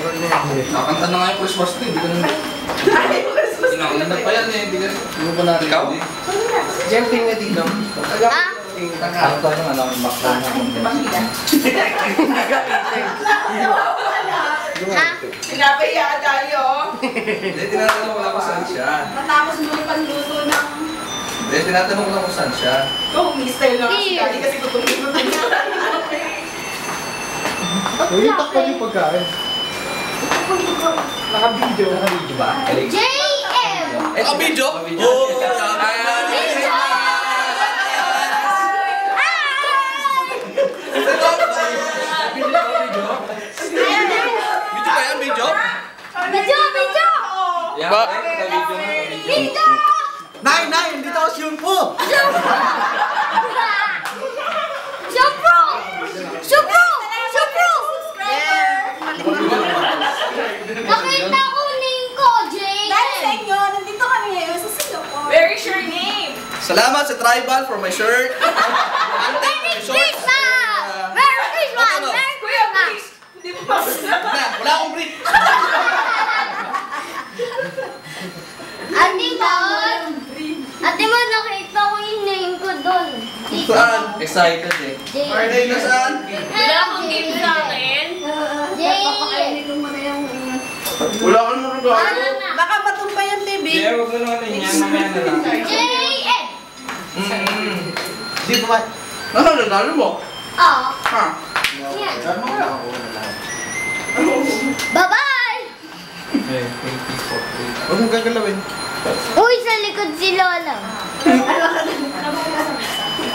Nakakanta na nga yung Christmas tree, hindi ka nang... Inakanta pa yan eh, hindi ka... Ano ba natin? Ikaw? Jumping na dito. Ano to yung ano, makro na akong Pinapahiya tayo. Hindi, tinatanong ko lang kung saan siya. Matapos mo yung pagluto ng... Hindi, tinatanong ko lang kung saan siya. Oh, mister lang. Dati kasi tutulog na niya. Ulitak pa yung pagkain. Naka-video. Naka-video ba? JM! Naka-video? Oo! Video! Nay! Dito ako si Yunpo! Supro! Nakita ko name ko, JM! Dahil sa inyo, nandito kami ngayon sa Singapore. Where is your name? Salamat sa Tribal for my shirt. Merry Christmas! Merry Christmas! Merry Christmas! Hindi mo pa Wala akong brief. Ate mo, nakita ko yung name ko doon. Saan? Excited eh. Friday na saan? Wala akong name sa akin. Wala ka naman regalo. Baka matumba yan, baby. Huwag mo naman yan. Mamaya na lang. JM! Di ba? Ano regalo mo? Oo. Ha? Yan. Bye-bye! Huwag mong gagalawin. Uy, sa likod si Lola.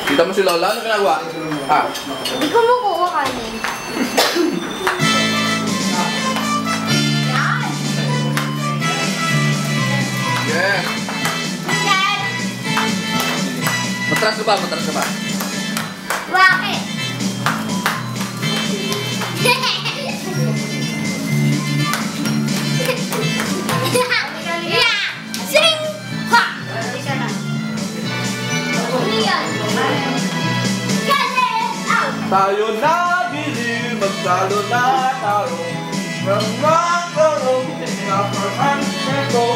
Kita mo si Lola? Ano ginagawa? Ha? Hindi ko makuha kanin. Yeah. Matras ka ba? Bakit? Sing! Ha! Tayo na bili, magtalo na tayo. Magkaroon na parang ito.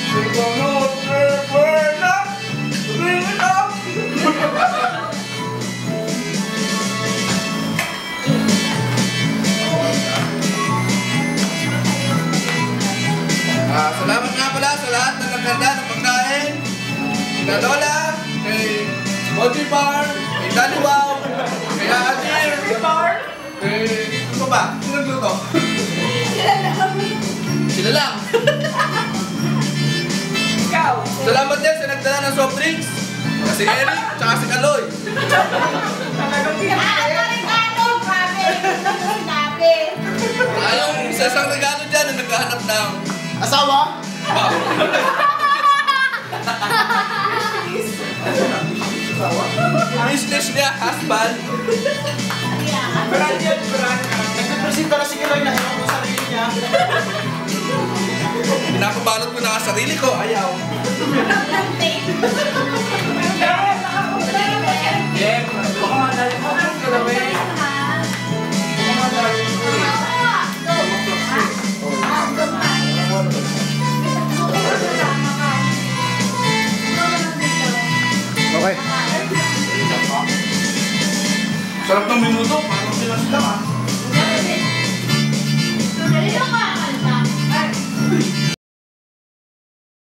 Ito no, na, bring it up. Salamat nga pala sa lahat ng nagkanda ng pagkain. Kay Lola, kay Moji Bar, kay Daliwaw, kay Adir, kay... Ano ba? Sino nagluto? Sila lang. Ikaw. Salamat din sa nagdala ng soft drinks. Si Eric, tsaka si Kaloy. Yung isang regalo dyan na naghahanap ng... Asawa? Wow. Business niya, husband. Brand yan, brand. Nagpipresenta na si Kiloy na hirap ng sarili niya. Pinapabalot ko na ang sarili ko, ayaw. Baka madali mo.